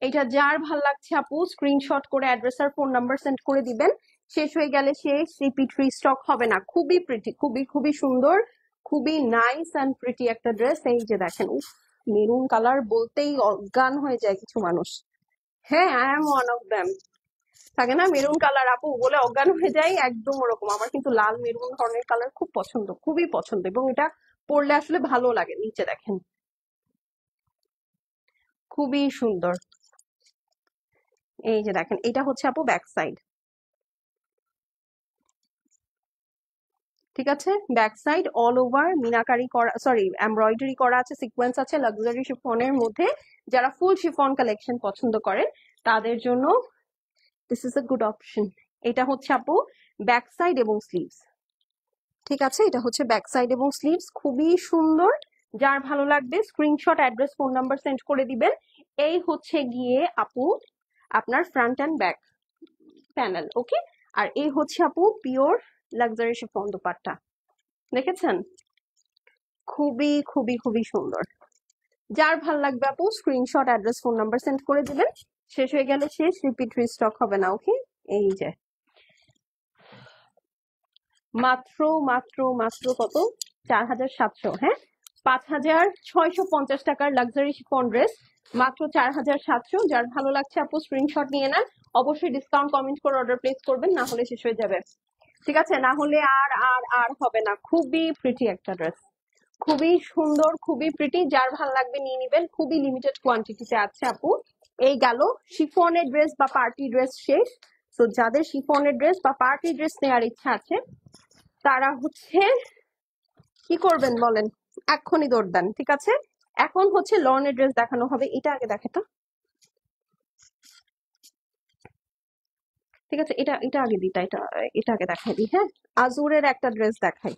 এটা যার ভাল লাগছে আপু স্ক্রিনশট করে অ্যাড্রেস আর ফোন নাম্বার সেন্ড করে দিবেন। শেষ হয়ে গেলে শেষ, রিপিট রিস্টক হবে না। খুবই প্রিটি, খুবই খুবই সুন্দর, খুবই নাইস এন্ড প্রিটি একটা ড্রেস। এই যে দেখেন, উফ, মেরুন কালার বলতেই অজ্ঞান হয়ে যায় কিছু মানুষ। হ্যাঁ, I am one of them. থাকে না মেরুন কালার আপু বলে অজ্ঞান হয়ে যায়, একদম ওরকম। আমার কিন্তু লাল মেরুন ধরনের কালার খুব পছন্দ, খুবই পছন্দ, এবং এটা পরলে আসলে ভালো লাগে। নিচে দেখেন, খুবই সুন্দর। এই যে দেখেন, এটা হচ্ছে আপু ব্যাক সাইড, ঠিক আছে। Back side all over meenakari করা, সরি এমব্রয়ডারি করা আছে, সিকোয়েন্স আছে লাক্সারি শিফনের মধ্যে। যারা ফুল শিফন কালেকশন পছন্দ করেন তাদের জন্য this is a good option. এটা হচ্ছে আপু ব্যাক সাইড এবং স্লিভস, ঠিক আছে। এটা হচ্ছে ব্যাক সাইড এবং স্লিভস, খুবই সুন্দর। যার ভালো লাগবে screenshot, address, phone number send করে দিবেন। এই হচ্ছে গিয়ে আপু আপনার ফ্রন্ট অ্যান্ড ব্যাক প্যানেল, ওকে। আর এই হচ্ছে আপু পিওর লাক্সারি শিফন দোপাট্টা, দেখেছেন? খুবই খুবই খুবই সুন্দর। যার ভাল লাগবে আপু screenshot, address, phone number send করে দিবেন। শেষ হয়ে গেলে শেষ, রিপিট রিস্টক হবে না, ওকে। এই যে মাত্র মাত্র মাত্র কত, 4,700। হ্যাঁ, 5,650 টাকার লাক্সারি শিফন ড্রেস, মাত্র 4,700। যার ভালো লাগছে আপু স্ক্রিনশট নিয়ে নেন। অবশ্যই ডিসকাউন্ট কমেন্ট করে অর্ডার প্লেস করবেন, না হলে শেষ হয়ে যাবে, ঠিক আছে। না হলে আর আর আর হবে না। খুবই প্রিটি একটা ড্রেস, খুবই সুন্দর, খুবই প্রিটি। যার ভাল লাগবে নিয়ে নিবেন, খুবই লিমিটেড কোয়ান্টিটিতে আছে আপু। এই গেল শিফনের ড্রেস বা পার্টি ড্রেস শেষ। তো যাদের শিফনের ড্রেস বা পার্টি ড্রেস নেওয়ার ইচ্ছা আছে তারা হচ্ছে কি করবেন বলেন, এক্ষুনি দৌড় দেন, ঠিক আছে। এখন হচ্ছে লনের ড্রেস দেখানো হবে। এটা আগে দেখে তো, ঠিক আছে, এটা এটা আগে দিই, এটা এটা আগে দেখাই দিই। হ্যাঁ, আজুরের একটা ড্রেস দেখাই,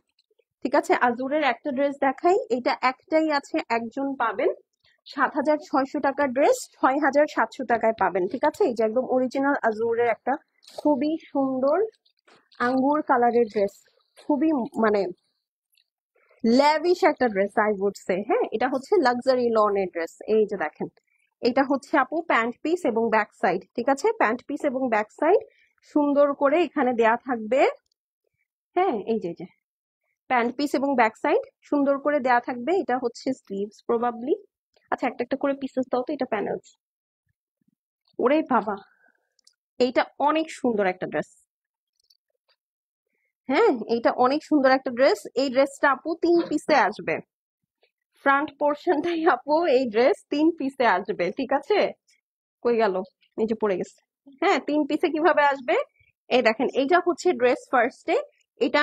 ঠিক আছে। আজুরের একটা ড্রেস দেখাই, এটা একটাই আছে, একজন পাবেন। 7,600 টাকার ড্রেস 6,700 টাকায় পাবেন, ঠিক আছে। এই যে একদম অরিজিনাল আজুরের একটা খুবই সুন্দর আঙ্গুর কালারের ড্রেস, খুবই মানে ল্যাভিশ একটা ড্রেস আই উড সে। হ্যাঁ, এটা হচ্ছে লাক্সারি লনের ড্রেস। এই যে দেখেন, এটা হচ্ছে আপু প্যান্ট পিস এবং ব্যাক সাইড। ঠিক আছে, প্যান্ট পিস এবং ব্যাক সাইড সুন্দর করে এখানে দেয়া থাকবে। হ্যাঁ, এই যে প্যান্ট পিস এবং ব্যাক সাইড সুন্দর করে দেয়া থাকবে। এটা হচ্ছে স্লিভস প্রবাবলি। আচ্ছা, একটা একটা করে পিসেস দাও তো, এটা প্যানেলস। ওরে বাবা, এইটা অনেক সুন্দর একটা ড্রেস। হ্যাঁ, এইটা অনেক সুন্দর একটা ড্রেস। এই ড্রেসটা আপু 3 পিসে আসবে। ফ্রন্ট পোর্শনটাই আপু এই ড্রেস 3 পিসে আসবে। ঠিক আছে, কই গেল, নিচে পড়ে গেছে। হ্যাঁ, 3 পিসে কিভাবে আসবে, এই দেখেন, এইটা হচ্ছে ড্রেস ফার্স্টে। এটা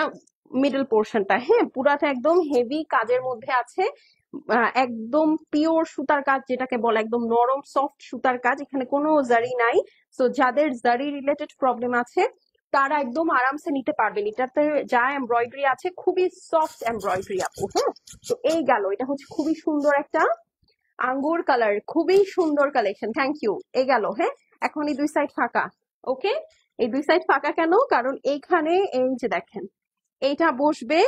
মিডল পোর্শনটা, হ্যাঁ, পুরাটা একদম হেভি কাজের মধ্যে আছে। একদম পিওর সুতার কাজ, যেটাকে বলে একদম নরম সফট সুতার কাজ, এখানে কোনো জারি নাই। তো যাদের জারি রিলেটেড প্রবলেম আছে তারা একদম আরামসে নিতে পারবেন। এটাতে যা এমব্রয়ডারি আছে খুবই সফট এমব্রয়ডারি আপু। হ্যাঁ, তো এই গেল, এটা হচ্ছে খুবই সুন্দর একটা আঙ্গুর কালার, খুবই সুন্দর কালেকশন। Thank you. এই গেল। হ্যাঁ, এখন এই 2 সাইড ফাঁকা। ওকে, এই 2 সাইড ফাঁকা কেন, কারণ এইখানে এই যে দেখেন এইটা বসবে।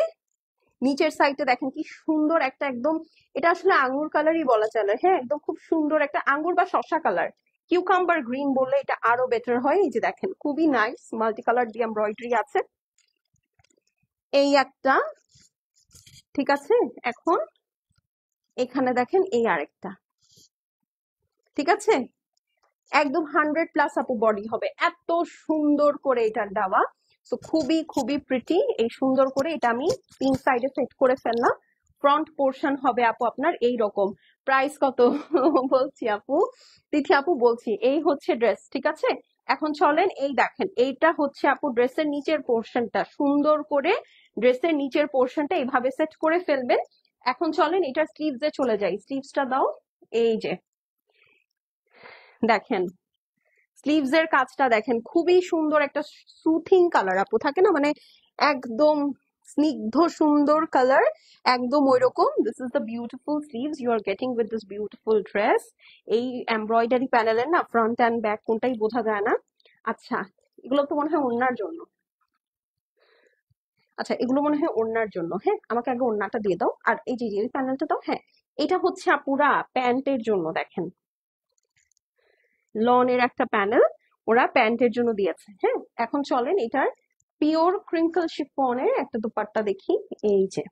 নিচের সাইডটা দেখেন কি সুন্দর একটা একদম, এটা আসলে আঙ্গুর কালারই বলা চলে। হ্যাঁ, একদম খুব সুন্দর একটা আঙ্গুর বা শসা কালার, কিউকাম্বার গ্রিন বললে এটা আরো বেটার হয়। এই যে দেখেন খুবই নাইস মাল্টি কালার দিয়ে এমব্রয়ডারি আছে। এই একটা, ঠিক আছে। এখন এখানে দেখেন এই আরেকটা, ঠিক আছে। একদম 100+ আপু বডি হবে, এত সুন্দর করে এটা দেওয়া। তো খুবই খুবই প্রিটি। এই সুন্দর করে এটা আমি 3 সাইডে সেট করে ফেললাম। ফ্রন্ট পোর্শন হবে আপু আপনার এই রকম। প্রাইস কত বলছি আপু, তিথি আপু বলছি, এই হচ্ছে ড্রেস। ঠিক আছে, এখন চলেন এই দেখেন, এইটা হচ্ছে আপু ড্রেসের নিচের পোর্শনটা। সুন্দর করে ড্রেসের নিচের পোর্শনটা এইভাবে সেট করে ফেলবেন। এখন চলেন এটার স্লিভসে চলে যাই। স্লিভসটা দাও। এই যে দেখেন, স্লিভস এর কাজটা দেখেন, খুবই সুন্দর একটা সুথিং কালার আপু, থাকে না মানে একদম স্নিগ্ধ সুন্দর কালার, একদম ওইরকম। This is the beautiful sleeves you are getting with this beautiful dress. এই এমব্রয়ডারি প্যানেলের না ফ্রন্ট অ্যান্ড ব্যাক কোনটাই বোঝা যায় না। আচ্ছা, এগুলো তো মনে হয় ওড়নার জন্য। আচ্ছা, এগুলো মনে হয় ওড়নার জন্য। হ্যাঁ, আমাকে আগে ওড়নাটা দিয়ে দাও, আর এই যে এই প্যানেলটা দাও। হ্যাঁ, এটা হচ্ছে আপুরা প্যান্টের জন্য। দেখেন, লনের একটা প্যানেল ওরা প্যান্টের জন্য দিয়েছে। হ্যাঁ, এখন চলেন এটার পিওর ক্রিঙ্কল শিফনের একটা দুপাট্টা দেখি। এই যে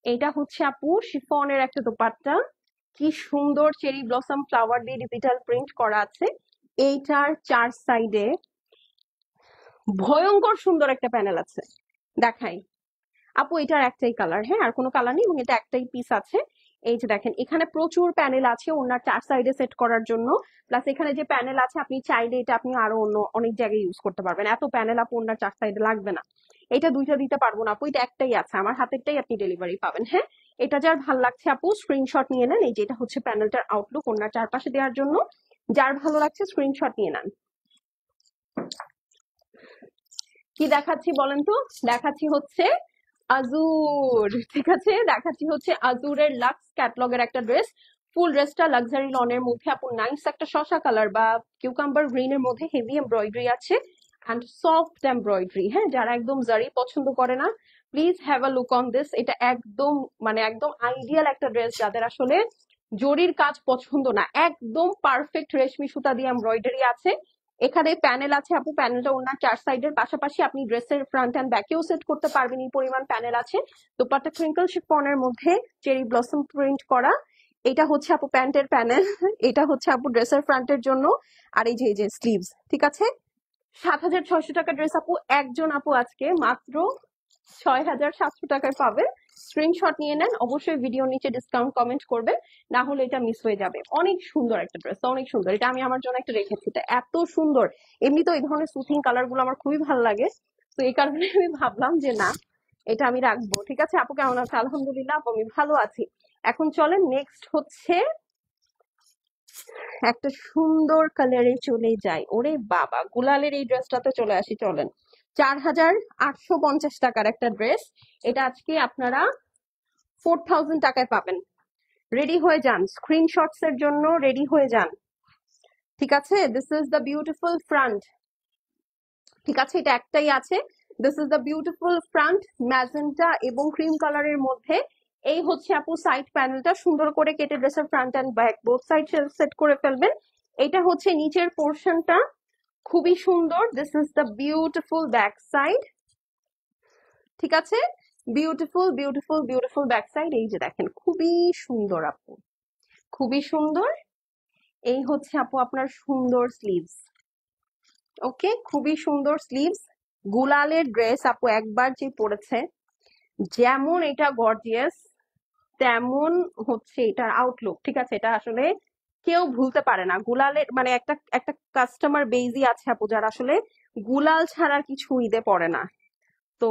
এইটা হচ্ছে আপু শিফনের একটা দোপাট্টা, কি সুন্দর চেরি ব্লসম ফ্লাওয়ার দিয়ে ডিজিটাল প্রিন্ট করা আছে। এইটার 4 সাইডে ভয়ঙ্কর সুন্দর একটা প্যানেল আছে, দেখাই আপু। এটার একটাই কালার, হ্যাঁ, আর কোনো কালার নেই, এবং এটা একটাই পিস আছে। এই যে দেখেন, এখানে প্রচুর প্যানেল আছে ওনার 4 সাইডে সেট করার জন্য। প্লাস এখানে যে প্যানেল আছে, আপনি চাইলে এটা আপনি আরো অন্য অনেক জায়গায় ইউজ করতে পারবেন। এত প্যানেল আপু ওনার 4 সাইডে লাগবে না। এটা দুইটা দিতে পারবো না আপু, এটা একটাই আছে, আমার হাতেরটাই আপনি ডেলিভারি পাবেন। হ্যাঁ, এটা যার ভাল লাগছে আপু স্ক্রিনশট নিয়ে নেন। এই যে এটা হচ্ছে প্যানেলটার আউটলুক ওনার চারপাশে দেওয়ার জন্য। যার ভালো লাগছে স্ক্রিনশট নিয়ে নেন। কি দেখাচ্ছি বলেন তো, দেখাচ্ছি হচ্ছে আজুর। ঠিক আছে, দেখাচ্ছি হচ্ছে আজুরের লাক্স ক্যাটলগের একটা ড্রেস। ফুল ড্রেসটা লাক্সারি লনের মধ্যে আপু, নাইস একটা শসা কালার বা কিউকাম্বার গ্রিনের মধ্যে হেভি এমব্রয়ডারি আছে অ্যান্ড সফট এমব্রয়ডারি। হ্যাঁ, যারা একদম জারি পছন্দ করে না, please have a look on this. এটা একদম মানে একদম আইডিয়াল একটা ড্রেস যাদের আসলে জরির কাজ পছন্দ না, একদম পারফেক্ট রেশমি সুতা দিয়ে এমব্রয়ডারি আছে। এখানে প্যানেল আছে আপু, প্যানেলটা ওনার 4 সাইডের পাশাপাশি আপনি ড্রেসের ফ্রন্ট অ্যান্ড ব্যাকেও সেট করতে পারবেন, এই পরিমাণ প্যানেল আছে। দোপাট্টা ক্রিঙ্কল শিফনের মধ্যে চেরি ব্লসম প্রিন্ট করা। এটা হচ্ছে আপু প্যান্টের প্যানেল, এটা হচ্ছে আপু ড্রেসের ফ্রন্টের জন্য। আর এই যে স্লিভস। ঠিক আছে, 7,600 টাকা ড্রেস আপু। একজন আপু আজকে মাত্র 6,700 টাকায় পাবে। স্ক্রিনশট নিয়ে নেন, অবশ্যই ভিডিও নিচে ডিসকাউন্ট কমেন্ট করবেন, না হলে এটা মিস হয়ে যাবে। অনেক সুন্দর একটা ড্রেস, অনেক সুন্দর। এটা আমি আমার জন্য একটা রেখেছি, এটা এত সুন্দর। এমনি তো এই ধরনের সুথিং কালার গুলো আমার খুবই ভালো লাগে, তো এই কারণে আমি ভাবলাম যে না, এটা আমি রাখবো। ঠিক আছে আপু, কেমন আছে? আলহামদুলিল্লাহ আপু, আমি ভালো আছি। এখন চলেন নেক্সট হচ্ছে একটা সুন্দর কালারে চলে যাই। ওরে বাবা, গুলালের এই ড্রেসটাতে চলে আসি, চলেন। 4,850 টাকার একটা ড্রেস। এটা আজকে আপনারা 4,000 টাকায় পাবেন। রেডি হয়ে যান, স্ক্রিনশটস এর জন্য রেডি হয়ে যান। ঠিক আছে, this is the beautiful front. ঠিক আছে, এটা একটাই আছে। This is the beautiful front, magenta এবং ক্রিম কালারের মধ্যে। এই হচ্ছে আপু সাইড প্যানেলটা, সুন্দর করে কেটে ড্রেসের front end back both side set করে ফেলবেন। এটা হচ্ছে নিচের পোর্শনটা, খুবই সুন্দর। This is the beautiful back side. ঠিক আছে, beautiful beautiful beautiful back side. এই যে দেখেন, খুবই সুন্দর আপু, খুবই সুন্দর। এই হচ্ছে আপু আপনার সুন্দর স্লিভস। ওকে, খুবই সুন্দর স্লিভস। গুলালের ড্রেস আপু একবার যে পরেছে, যেমন এটা গর্জিয়াস, তেমন হচ্ছে এটার আউটলুক। ঠিক আছে, এটা আসলে কেউ ভুলতে পারে না। গুলালের মানে একটা একটা কাস্টমার বেজই আছে আপু যারা আসলে গুলাল ছাড়া কিছু ঈদে পড়ে না। তো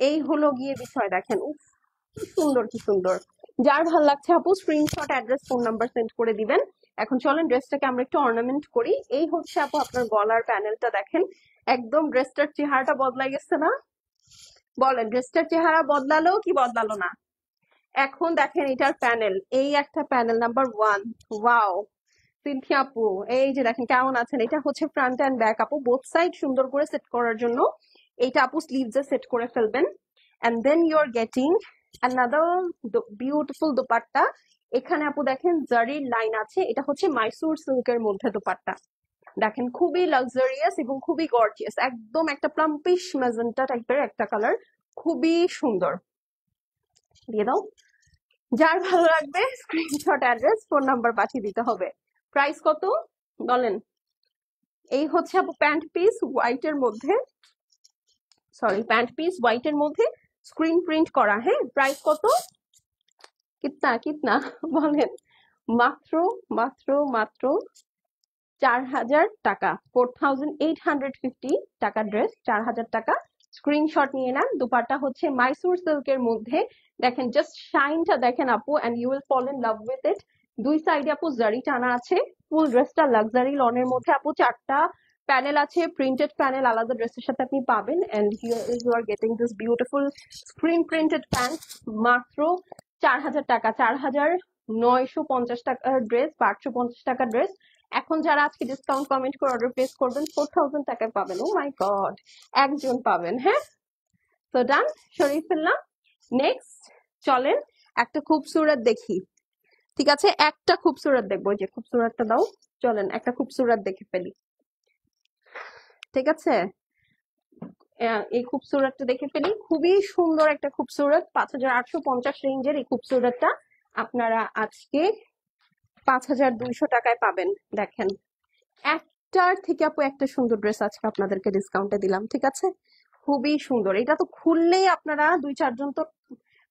এই হলো গিয়ে বিষয়। দেখেন, উফ, কি সুন্দর, কি সুন্দর। যার ভাল লাগছে আপু screenshot, address, phone number send করে দিবেন। এখন চলেন ড্রেসটাকে আমরা একটু অর্নামেন্ট করি। এই হচ্ছে আপু আপনার গলার প্যানেলটা, দেখেন একদম ড্রেসটার চেহারাটা বদলাই গেছে না? বলেন, ড্রেসটার চেহারা বদলালো কি বদলালো না? এখন দেখেন এটার প্যানেল, এই একটা প্যানেল নাম্বার 1। ওয়াও, সিনথিয়া আপু এই যে দেখেন কেমন আছেন। এটা হচ্ছে ফ্রন্ট এন্ড ব্যাক আপু, বোথ সাইড সুন্দর করে সেট করার জন্য এটা আপু স্লিভসে সেট করে ফেলবেন। And then you are getting another beautiful dupatta. এখানে আপু দেখেন জারির লাইন আছে, এটা হচ্ছে মাইসুর সিল্কের মধ্যে দোপাট্টা। দেখেন খুবই লাক্সারিয়াস এবং খুবই গর্জিয়াস, একদম একটা প্লাম্পিশ ম্যাজেন্টা টাইপের একটা কালার, খুবই সুন্দর। দিয়ে দাও। যার ভালো লাগবে স্ক্রিনশট, অ্যাড্রেস, ফোন নাম্বার পাঠিয়ে দিতে হবে। প্রাইস কত বলেন? এই হচ্ছে আপু প্যান্ট পিস হোয়াইটের মধ্যে, সরি প্যান্ট পিস হোয়াইটের মধ্যে স্ক্রিন প্রিন্ট করা। হ্যাঁ, প্রাইস কত? কিতনা কিতনা বলেন? মাত্র মাত্র মাত্র 4000 টাকা, 4850 টাকা ড্রেস, 4000 টাকা। স্ক্রিনশট নিয়ে নেন। দুপাট্টা হচ্ছে মাইসুর সিল্কের মধ্যে। দেখেন জাস্ট শাইনটা দেখেন আপু, and you will fall in love with it. দুই সাইডে আপু জারি টানা আছে, ফুল ড্রেসটা লাক্সারি লনের মধ্যে আপু। 4টা প্যানেল আছে, প্রিন্টেড প্যানেল আলাদা ড্রেসের সাথে আপনি পাবেন। And here you are getting this beautiful screen printed pant, মাত্র 4000 টাকা। 4950 টাকার ড্রেস বা 850 টাকা ড্রেস। এখন যারা আজকে ডিসকাউন্ট কমেন্ট করে অর্ডার প্লেস করবেন 4000 টাকায় পাবেন। ও মাই গড, একজন পাবেন। হ্যাঁ, তো ডান, সরিয়ে ফেললাম। নেক্সট চলেন একটা খুবসুরত দেখি। ঠিক আছে, একটা খুবসুরত দেখবো। ওই যে খুবসুরতটা দাও, চলেন একটা খুবসুরত দেখে ফেলি। ঠিক আছে, এই খুবসুরতটা দেখে ফেলি। খুবই সুন্দর একটা খুবসুরত, 5850 রেঞ্জের এই খুবসুরতটা আপনারা আজকে 5200 টাকায় পাবেন। দেখেন, একটার থেকে আপু একটা সুন্দর ড্রেস আজকে আপনাদেরকে ডিসকাউন্টে দিলাম। ঠিক আছে, খুবই সুন্দর। এটা তো খুললেই আপনারা 2-4 জন তো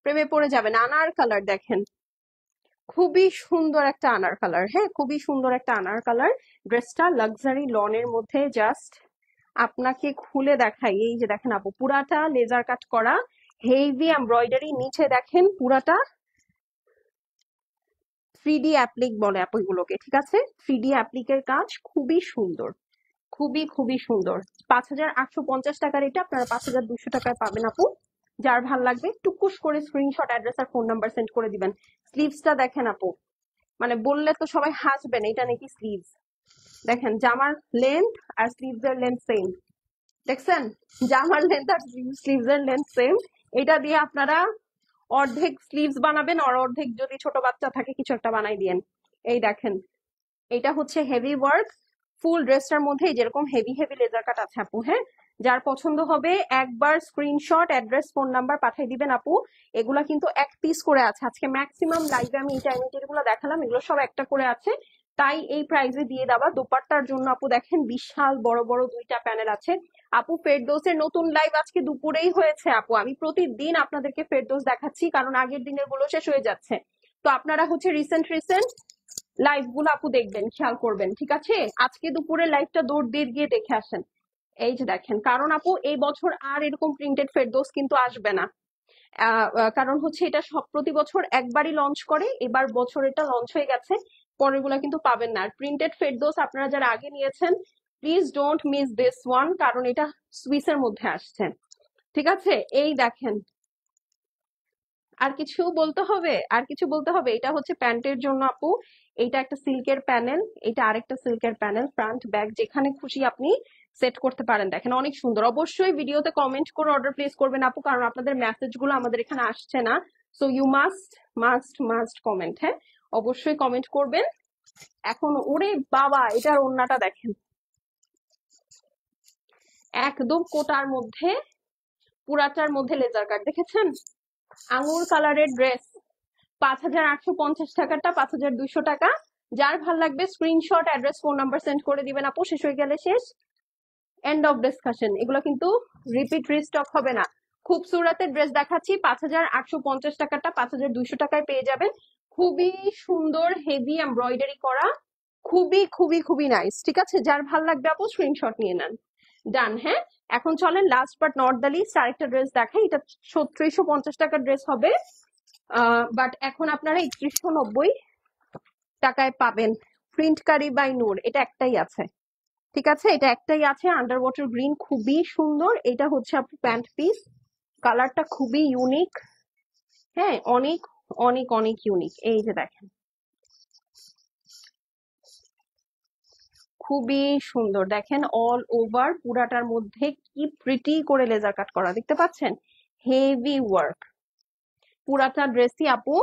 প্রেমে পড়ে যাবেন। আনার কালার দেখেন, খুবই সুন্দর একটা আনার কালার। হ্যাঁ, খুবই সুন্দর একটা আনার কালার। ড্রেসটা লাক্সারি লনের মধ্যে। জাস্ট আপনাকে খুলে দেখাই, এই যে দেখেন আপু, পুরাটা লেজার কাট করা, হেভি এমব্রয়ডারি। নিচে দেখেন পুরাটা 3D অ্যাপ্লিক বলে আপু এগুলোকে। ঠিক আছে, 3D অ্যাপ্লিকের কাজ, খুবই সুন্দর, খুবই খুবই সুন্দর। 5850 টাকার এটা আপনারা 5200 টাকায় পাবেন আপু। যার ভাল লাগবে টুকুস করে স্ক্রিনশট, অ্যাড্রেস আর ফোন নাম্বার সেন্ড করে দিবেন। স্লিভসটা দেখেন আপু, মানে বললে তো সবাই হাসবেন, এটা নাকি স্লিভস। দেখেন জামার লেন্থ আর স্লিভস এর লেন্থ সেম। দেখছেন, জামার লেন্থ আর স্লিভস এর লেন্থ সেম। এটা দিয়ে আপনারা অর্ধেক স্লিভস বানাবেন, আর অর্ধেক যদি ছোট বাচ্চা থাকে কিছু একটা বানাই দিয়েন। এই দেখেন, এটা হচ্ছে হেভি ওয়ার্ক। ফুল ড্রেসটার মধ্যে যেরকম হেভি হেভি লেজার কাট আছে আপু। হ্যাঁ, যার পছন্দ হবে একবার স্ক্রিনশট, অ্যাড্রেস, ফোন নাম্বার পাঠিয়ে দিবেন আপু। এগুলা কিন্তু এক পিস করে আছে। আজকে ম্যাক্সিমাম লাইভে আমি এই টাইমে যেগুলো দেখালাম এগুলো সব একটা করে আছে, তাই এই প্রাইসে দিয়ে দেওয়া। দোপাট্টার জন্য আপু দেখেন বিশাল বড় বড় 2টা প্যানেল আছে আপু। ফেরদৌসের নতুন লাইভ আজকে দুপুরেই হয়েছে আপু। আমি প্রতিদিন আপনাদেরকে ফেরদৌস দেখাচ্ছি, কারণ আগের দিনের গুলো শেষ হয়ে যাচ্ছে। তো আপনারা হচ্ছে রিসেন্ট লাইভ গুলো আপু দেখবেন, খেয়াল করবেন। ঠিক আছে, আজকে দুপুরে লাইভটা দৌড় দিয়ে গিয়ে দেখে আসেন। এই যে দেখেন, কারণ আপু এই বছর আর এরকম প্রিন্টেড ফেরদৌস কিন্তু আসবে না। কারণ হচ্ছে এটা সব প্রতি বছর একবারই লঞ্চ করে, এবার বছর এটা লঞ্চ হয়ে গেছে, পরের গুলা কিন্তু পাবেন না। আর প্রিন্টেড ফেরদৌস আপনারা যারা আগে নিয়েছেন please don't miss this one, কারণ এটা সুইসের মধ্যে আসছে। ঠিক আছে, এই দেখেন আর কিছু বলতে হবে? আর কিছু বলতে হবে? এটা হচ্ছে প্যান্টের জন্য আপু। এটা একটা সিল্কের প্যানেল, এটা আরেকটা সিল্কের প্যানেল, ফ্রন্ট ব্যাক যেখানে খুশি আপনি সেট করতে পারেন। দেখেন অনেক সুন্দর। অবশ্যই ভিডিওতে কমেন্ট করে অর্ডার প্লেস করবেন আপু, কারণ আপনাদের মেসেজ গুলো আমাদের এখানে আসছে না। So you must must must comment. হ্যাঁ, অবশ্যই কমেন্ট করবেন। এখন ওরে বাবা, এটার ওড়নাটা দেখেন, একদম কোটার মধ্যে, পুরাটার মধ্যে লেজার কাট, দেখেছেন? আঙুর কালারের ড্রেস, 5,850 টাকাটা 5,200 টাকা। যার ভাল লাগবে screenshot, address, phone number send করে দিবেন আপু। শেষ হয়ে গেলে শেষ, এন্ড অফ ডিসকাশন। এগুলো কিন্তু রিপিট রিস্টক হবে না। খুবসুরতের ড্রেস দেখাচ্ছি, 5,850 টাকাটা 5,200 টাকায় পেয়ে যাবেন। খুবই সুন্দর, হেভি এমব্রয়ডারি করা, খুবই খুবই খুবই নাইস। ঠিক আছে, যার ভাল লাগবে আপু স্ক্রিনশট নিয়ে নেন। ডান। হ্যাঁ, এখন চলেন last but not the least আরেকটা ড্রেস দেখাই। এটা 3,350 টাকার ড্রেস হবে, বাট এখন আপনারা 3,190 টাকায় পাবেন। প্রিন্ট কারি বাই নূর, এটা একটাই আছে। ঠিক আছে, এটা একটাই আছে, আন্ডার ওয়াটার গ্রিন, খুবই সুন্দর। এটা হচ্ছে আপনার প্যান্ট পিস, কালারটা খুবই ইউনিক। হ্যাঁ, অনেক অনেক অনেক ইউনিক। এই যে দেখেন, খুবই সুন্দর। দেখেন অল ওভার পুরাটার মধ্যে কি প্রিটি করে লেজার কাট করা, দেখতে পাচ্ছেন? হেভি ওয়ার্ক পুরাটা ড্রেসই আপু,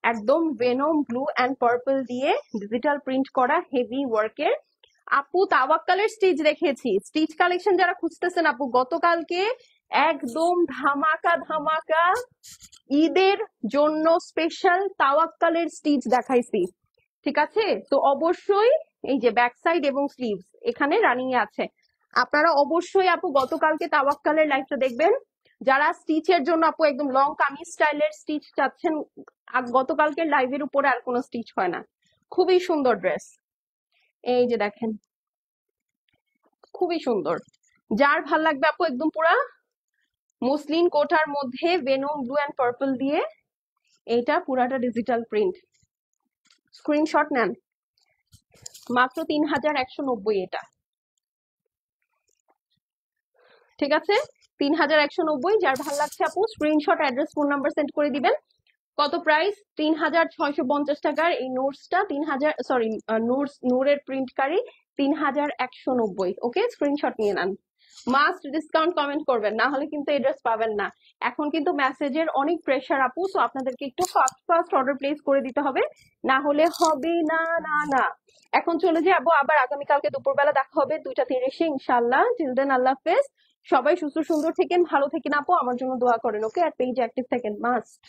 একদম ভেনম ব্লু অ্যান্ড পার্পল দিয়ে ডিজিটাল প্রিন্ট করা, হেভি ওয়ার্কের। আপু তাওয়াক্কালের স্টিচ দেখিয়েছি, স্টিচ কালেকশন যারা খুঁজতেছেন আপু, গতকালকে একদম ধামাকা ধামাকা ঈদের জন্য স্পেশাল তাওয়াক্কালের স্টিচ দেখাইছি। ঠিক আছে, তো অবশ্যই এই যে ব্যাক সাইড এবং স্লিভস এখানে রানিং এ আছে। আপনারা অবশ্যই আপু গতকালকে তাওয়াক্কালের লাইভটা দেখবেন। যারা স্টিচের জন্য আপু একদম লং কামিজ স্টাইলের স্টিচ চাচ্ছেন, গতকালকের লাইভের উপরে আর কোনো স্টিচ হয় না। খুবই সুন্দর ড্রেস, এই যে দেখেন, খুবই সুন্দর। যার ভাল লাগবে আপু, একদম পুরা মসলিন কোটার মধ্যে ভেনম ব্লু অ্যান্ড পার্পল দিয়ে, এইটা পুরাটা ডিজিটাল প্রিন্ট। স্ক্রিনশট নেন, মাত্র 3,190 এটা। ঠিক আছে, 3,190। যার ভাল লাগছে আপু screenshot, address, phone number send করে দিবেন। কত প্রাইস? 3,650 টাকার এই নোটসটা 3,000, সরি, নূরের প্রিন্ট কারি 3,190। ওকে, স্ক্রিনশট নিয়ে নেন। মাস্ট ডিসকাউন্ট কমেন্ট করবেন, না হলে কিন্তু এই ড্রেস পাবেন না। এখন কিন্তু মেসেজের অনেক প্রেশার আপু, সো আপনাদেরকে একটু ফাস্ট ফাস্ট অর্ডার প্লেস করে দিতে হবে, না হলে হবে না না না। এখন চলে যাবো, আবার আগামীকালকে দুপুরবেলা দেখা হবে 2টা 30-এ ইনশাল্লাহ। টিল দেন আল্লাহ হাফেজ। সবাই সুস্থ সুন্দর থেকেন, ভালো থেকেন আপু, আমার জন্য দোয়া করেন। ওকে, আর পেজ অ্যাক্টিভ থাকেন মাস্ট।